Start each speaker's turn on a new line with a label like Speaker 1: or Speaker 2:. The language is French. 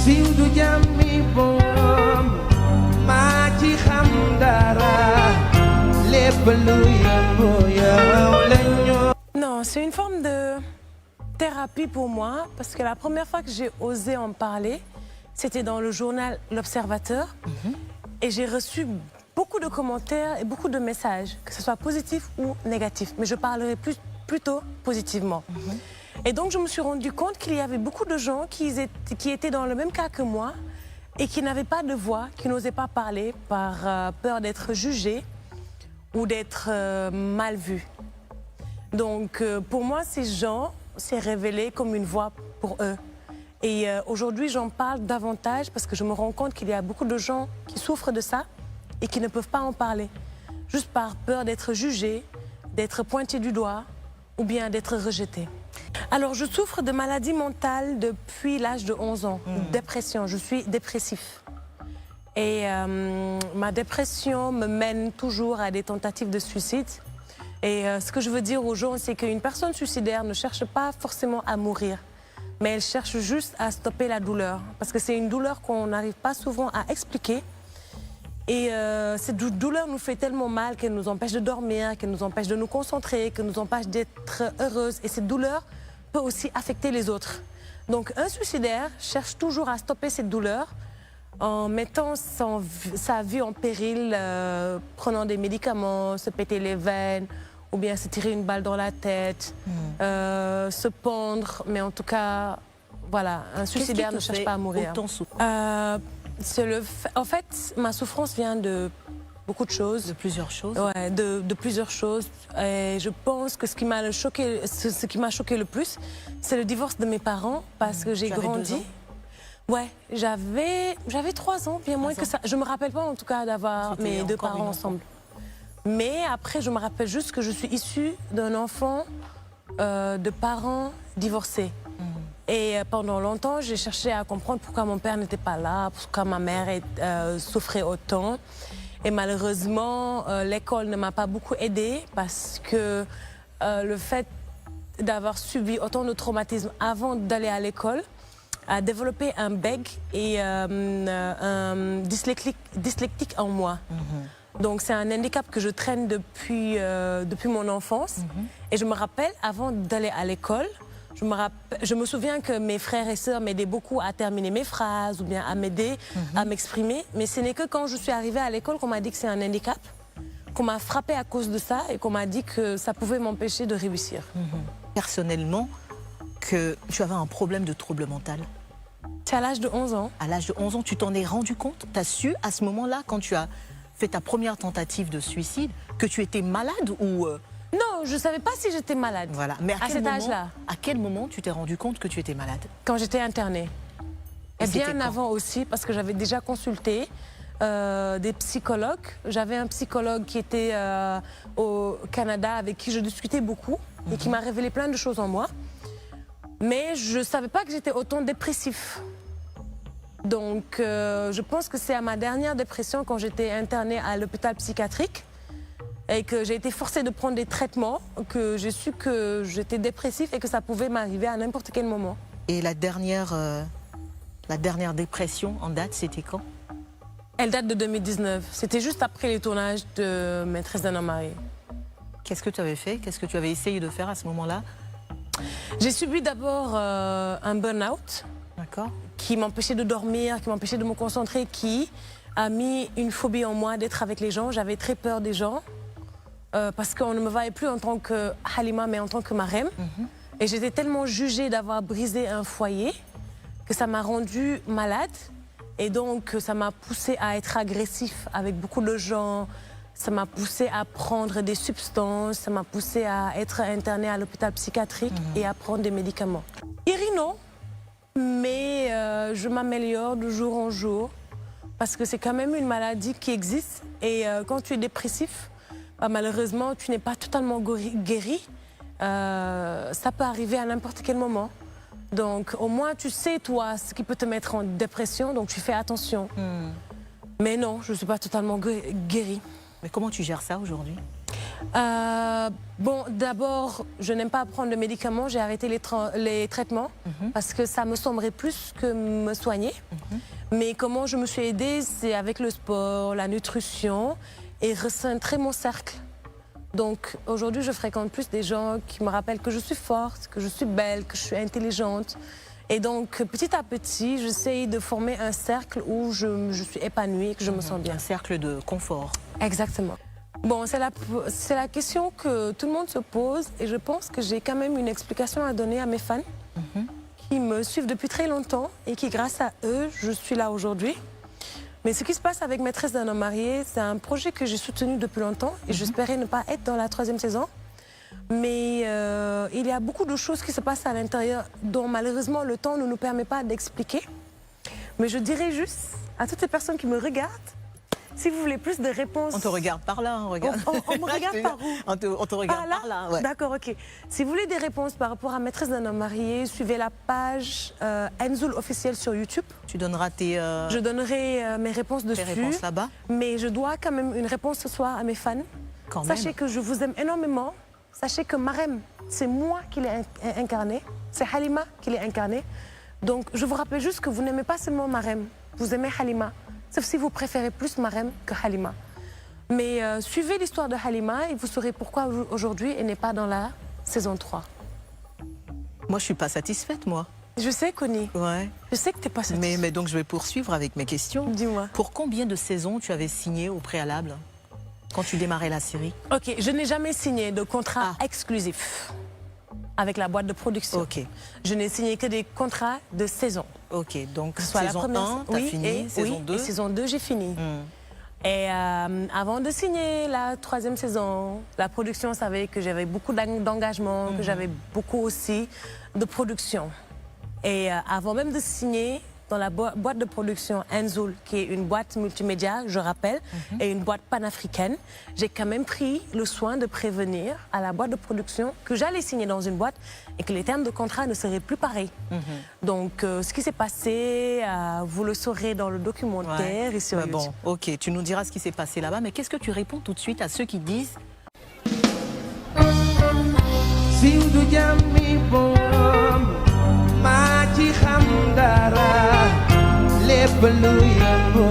Speaker 1: siiw du jàmmi boom maa ci xam dara lépp lu yëngu yow la ñoo.
Speaker 2: Non, c'est une forme de thérapie pour moi parce que la première fois que j'ai osé en parler, c'était dans le journal L'Observateur et j'ai reçu beaucoup de commentaires et beaucoup de messages, que ce soit positif ou négatif, mais je parlerai plutôt positivement. Et donc je me suis rendu compte qu'il y avait beaucoup de gens qui étaient dans le même cas que moi et qui n'avaient pas de voix, qui n'osaient pas parler par peur d'être jugés ou d'être mal vus. Donc pour moi, ces gens s'est révélé comme une voix pour eux. Et aujourd'hui, j'en parle davantage parce que je me rends compte qu'il y a beaucoup de gens qui souffrent de ça et qui ne peuvent pas en parler, juste par peur d'être jugés, d'être pointés du doigt ou bien d'être rejetés. Alors, je souffre de maladie mentale depuis l'âge de 11 ans, dépression, je suis dépressif. Et ma dépression me mène toujours à des tentatives de suicide. Et ce que je veux dire aux gens, c'est qu'une personne suicidaire ne cherche pas forcément à mourir, mais elle cherche juste à stopper la douleur. Parce que c'est une douleur qu'on n'arrive pas souvent à expliquer. Et cette douleur nous fait tellement mal qu'elle nous empêche de dormir, qu'elle nous empêche de nous concentrer, qu'elle nous empêche d'être heureuse. Et cette douleur peut aussi affecter les autres. Donc un suicidaire cherche toujours à stopper cette douleur en mettant sa vie en péril, prenant des médicaments, se péter les veines, ou bien se tirer une balle dans la tête, se pendre. Mais en tout cas, voilà, un suicidaire ne cherche pas à mourir. En fait, ma souffrance vient de beaucoup de choses.
Speaker 3: De plusieurs choses.
Speaker 2: Ouais, de plusieurs choses. Et je pense que ce qui m'a choqué le plus, c'est le divorce de mes parents, parce que j'ai grandi. Ouais, j'avais 3 ans, bien moins que ça. Je me rappelle pas en tout cas d'avoir mes deux parents ensemble. Mais après, je me rappelle juste que je suis issue d'un enfant de parents divorcés. Et pendant longtemps, j'ai cherché à comprendre pourquoi mon père n'était pas là, pourquoi ma mère souffrait autant. Et malheureusement, l'école ne m'a pas beaucoup aidée parce que le fait d'avoir subi autant de traumatismes avant d'aller à l'école a développé un bug et un dyslexique en moi. Donc c'est un handicap que je traîne depuis mon enfance. Et je me rappelle, avant d'aller à l'école, je me souviens que mes frères et sœurs m'aidaient beaucoup à terminer mes phrases ou bien à m'aider à m'exprimer. Mais ce n'est que quand je suis arrivée à l'école qu'on m'a dit que c'est un handicap, qu'on m'a frappée à cause de ça et qu'on m'a dit que ça pouvait m'empêcher de réussir.
Speaker 3: Personnellement, que tu avais un problème de trouble mental.
Speaker 2: C'est à l'âge de 11 ans.
Speaker 3: À l'âge de 11 ans, tu t'en es rendu compte? Tu as su à ce moment-là, quand tu as fait ta première tentative de suicide, que tu étais malade ou...
Speaker 2: Non, je ne savais pas si j'étais malade.
Speaker 3: Voilà. Mais
Speaker 2: à cet âge-là.
Speaker 3: À quel moment tu t'es rendu compte que tu étais malade?
Speaker 2: Quand j'étais internée. Et bien avant aussi, parce que j'avais déjà consulté des psychologues. J'avais un psychologue qui était au Canada avec qui je discutais beaucoup et qui m'a révélé plein de choses en moi. Mais je ne savais pas que j'étais autant dépressif. Donc je pense que c'est à ma dernière dépression, quand j'étais internée à l'hôpital psychiatrique, et que j'ai été forcée de prendre des traitements, que j'ai su que j'étais dépressif et que ça pouvait m'arriver à n'importe quel moment.
Speaker 3: Et la dernière dépression en date, c'était quand?
Speaker 2: Elle date de 2019. C'était juste après les tournages de Maîtresse d'un homme marié.
Speaker 3: Qu'est-ce que tu avais fait? Qu'est-ce que tu avais essayé de faire à ce moment-là?
Speaker 2: J'ai subi d'abord un burn-out qui m'empêchait de dormir, qui m'empêchait de me concentrer, qui a mis une phobie en moi d'être avec les gens. J'avais très peur des gens. Parce qu'on ne me voyait plus en tant que Halima, mais en tant que Marème. Et j'étais tellement jugée d'avoir brisé un foyer que ça m'a rendue malade. Et donc, ça m'a poussée à être agressif avec beaucoup de gens. Ça m'a poussée à prendre des substances. Ça m'a poussée à être internée à l'hôpital psychiatrique et à prendre des médicaments. Guéri, non. Mais je m'améliore de jour en jour. Parce que c'est quand même une maladie qui existe. Et quand tu es dépressif, malheureusement, tu n'es pas totalement guéri. Ça peut arriver à n'importe quel moment. Donc, au moins, tu sais, toi, ce qui peut te mettre en dépression, donc tu fais attention. Mais non, je ne suis pas totalement guérie.
Speaker 3: Mais comment tu gères ça aujourd'hui?
Speaker 2: Bon, d'abord, je n'aime pas prendre de médicaments. J'ai arrêté les traitements parce que ça me semblerait plus que me soigner. Mais comment je me suis aidée, c'est avec le sport, la nutrition et recentrer mon cercle. Donc aujourd'hui, je fréquente plus des gens qui me rappellent que je suis forte, que je suis belle, que je suis intelligente. Et donc petit à petit, j'essaye de former un cercle où je suis épanouie, que je me sens bien.
Speaker 3: Un cercle de confort.
Speaker 2: Exactement. Bon, c'est la question que tout le monde se pose et je pense que j'ai quand même une explication à donner à mes fans qui me suivent depuis très longtemps et qui, grâce à eux, je suis là aujourd'hui. Mais ce qui se passe avec Maîtresse d'un homme marié, c'est un projet que j'ai soutenu depuis longtemps et j'espérais ne pas être dans la 3e saison. Mais il y a beaucoup de choses qui se passent à l'intérieur dont malheureusement le temps ne nous permet pas d'expliquer. Mais je dirais juste à toutes ces personnes qui me regardent, si vous voulez plus de réponses...
Speaker 3: On te regarde par là, on regarde.
Speaker 2: On me regarde par où?
Speaker 3: On te regarde par là, ouais.
Speaker 2: D'accord, ok. Si vous voulez des réponses par rapport à Maîtresse d'un homme marié, suivez la page Enzoul officielle sur YouTube.
Speaker 3: Tu donneras tes...
Speaker 2: Je donnerai mes réponses dessus.
Speaker 3: Tes réponses là-bas.
Speaker 2: Mais je dois quand même une réponse ce soir à mes fans.
Speaker 3: Quand
Speaker 2: Sachez
Speaker 3: même.
Speaker 2: que je vous aime énormément. Sachez que Marème, c'est moi qui l'ai incarné. C'est Halima qui l'ai incarné. Donc je vous rappelle juste que vous n'aimez pas seulement Marème. Vous aimez Halima. Sauf si vous préférez plus Marème que Halima. Mais suivez l'histoire de Halima et vous saurez pourquoi aujourd'hui elle n'est pas dans la saison 3.
Speaker 3: Moi, je suis pas satisfaite, moi.
Speaker 2: Je sais, Connie.
Speaker 3: Ouais.
Speaker 2: Je sais que tu n'es pas satisfaite.
Speaker 3: Mais donc, je vais poursuivre avec mes questions.
Speaker 2: Dis-moi.
Speaker 3: Pour combien de saisons tu avais signé au préalable quand tu démarrais la série?
Speaker 2: Ok, je n'ai jamais signé de contrat exclusif avec la boîte de production.
Speaker 3: Ok.
Speaker 2: Je n'ai signé que des contrats de saison.
Speaker 3: Ok, donc
Speaker 2: Soit
Speaker 3: saison 1, tu as fini, saison 2.
Speaker 2: Et saison 2, j'ai fini. Et avant de signer la 3e saison, la production savait que j'avais beaucoup d'engagement, que j'avais beaucoup aussi de production. Et avant même de signer dans la boîte de production Enzoul, qui est une boîte multimédia, je rappelle, et une boîte panafricaine, j'ai quand même pris le soin de prévenir à la boîte de production que j'allais signer dans une boîte et que les termes de contrat ne seraient plus pareils. Donc, ce qui s'est passé, vous le saurez dans le documentaire et sur YouTube.
Speaker 3: Bon, ok, tu nous diras ce qui s'est passé là-bas, mais qu'est-ce que tu réponds tout de suite à ceux qui disent
Speaker 1: siiw du jàmmi boom maa ci xam dara lépp lu yëngu